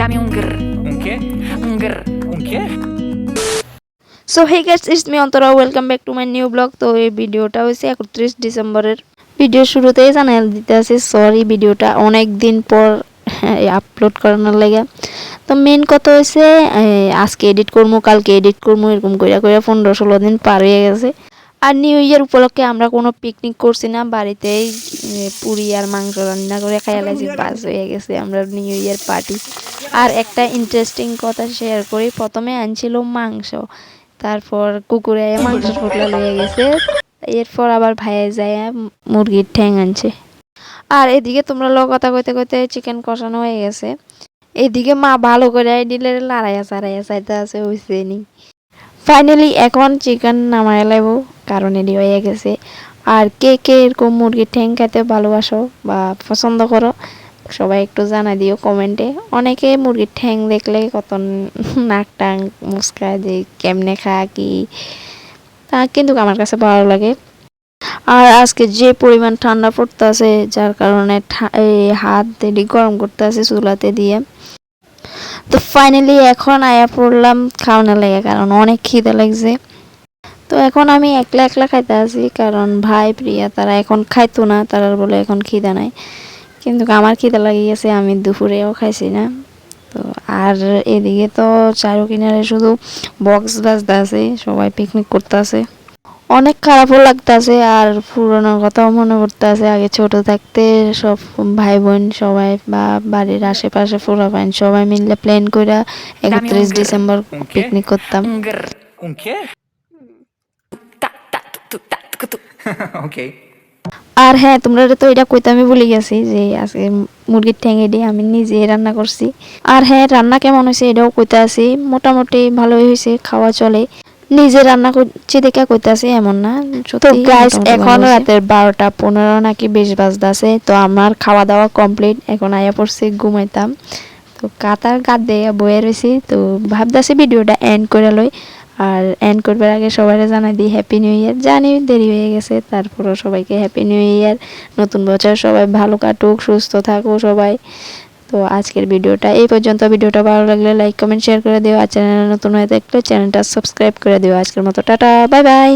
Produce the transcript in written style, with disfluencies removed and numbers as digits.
Dame un grr. ¿Un qué? Un grr. ¿Un qué? So hey guys, it's me Antara, welcome back to my new blog. তো এই ভিডিওটা হচ্ছে 31 ডিসেম্বরের। Video শুরুতেই জানাই দিতে আছি সরি, ভিডিওটা অনেক দিন পর আপলোড করানোর লাগে। তো মেন কথা হচ্ছে আজকে এডিট করবো, কালকে এডিট করবো, এরকম করে 15-16 দিন পার হয়ে গেছে। আর নিউ ইয়ার উপলক্ষে আমরা কোনো পিকনিক করছি না, বাড়িতেই পুরি আর মাংস রান্না করে খাইয়ালাইছি, বাস হয়ে গেছে আমরা নিউ ইয়ার পার্টি। আর একটা ইন্টারেস্টিং কথা শেয়ার করি, প্রথমে আনছিল মাংস, তারপর কুকুরে মাংস ঠোকলা লইয়া গেছে, এরপর আবার ভাইয়ে যায় মুরগির ঠ্যাং আনছে। আর এদিকে তোমরা কথা কইতে কইতে চিকেন কষানো হয়ে গেছে। এদিকে মা ভালো করে ডিলের লাড়াইয়া চাড়াইয়া চাইতে আছে, হইছে নি। ফাইনালি এখন চিকেন নামায় লাইব, কারণ এডি হয়ে গেছে। আর কে কে এরকম মুরগির ঠ্যাং খাইতে ভালোবাসো বা পছন্দ করো সবাই একটু জানা দিও কমেন্টে। অনেকে মুরগির ঠ্যাং দেখলে কত নাক টাং মুচকায় যে কেমনে খা কি, তা কিন্তু আমার কাছে ভালো লাগে। আর আজকে যে পরিমাণ ঠান্ডা পড়তেছে, যার কারণে হাত দিয়ে গরম করতে আছে চুলাতে দিয়ে। তো ফাইনালি এখন আয়া পড়লাম খাওয়ানোর লাগে, কারণ অনেক খিদে লাগছে। তো এখন আমি একলা একলা খাইতে আছি, কারণ ভাই প্রিয়া তারা এখন খাইতো না, তারা বলে এখন খিদা নাই। কিন্তু আমার খিদা লাগিয়ে গেছে, আমি দুপুরেও খাইছি না। তো আর এদিকে তো চারো কিনারে শুধু বক্স বাজতে আছে, সবাই পিকনিক করতে আছে। অনেক খারাপও লাগতেছে, আর পুরোনো কথাও মনে পড়তে আছে। আগে ছোট থাকতে সব ভাই বোন সবাই বা বাড়ির আশেপাশে পোলাপাইন সবাই মিলে প্ল্যান করে 31 ডিসেম্বর পিকনিক করতাম। Un grr. ¿Un qué? Ta ta tu ta tu tu. Ok. আর হ্যাঁ, তোমরা তো এটা কইতে আমি ভুলে গেছি যে আজকে মুরগির ঠ্যাঙে দিয়ে আমি নিজে রান্না করছি। আর হ্যাঁ, রান্না কেমন হয়েছে এটাও কইতে আছি, মোটামুটি ভালোই হয়েছে, খাওয়া চলে। নিজে রান্না করছি দেখে কইতে আছি এমন না। তো গাইস, এখন রাতের 12:15 নাকি 20 বাজতেছে। তো আমার খাওয়া দাওয়া কমপ্লিট, এখন আয়া পড়ছি ঘুমাইতাম। তো কাতার গাদ দিয়ে বয়ে রয়েছি, তো ভাবতেছি ভিডিওটা এন্ড করে লই। আর এন্ড করবার আগে সবাই জানাই দিই হ্যাপি নিউ ইয়ার। জানি দেরি হয়ে গেছে, তারপরও সবাইকে হ্যাপি নিউ ইয়ার, নতুন বছর সবাই ভালো কাটুক, সুস্থ থাকুক সবাই। তো আজকের ভিডিওটা এই পর্যন্ত। ভিডিওটা ভালো লাগলে লাইক কমেন্ট শেয়ার করে দিও, আর চ্যানেলে নতুন হয়ে থাকলে চ্যানেলটা সাবস্ক্রাইব করে দিও। আজকের মতো টাটা, বাই বাই।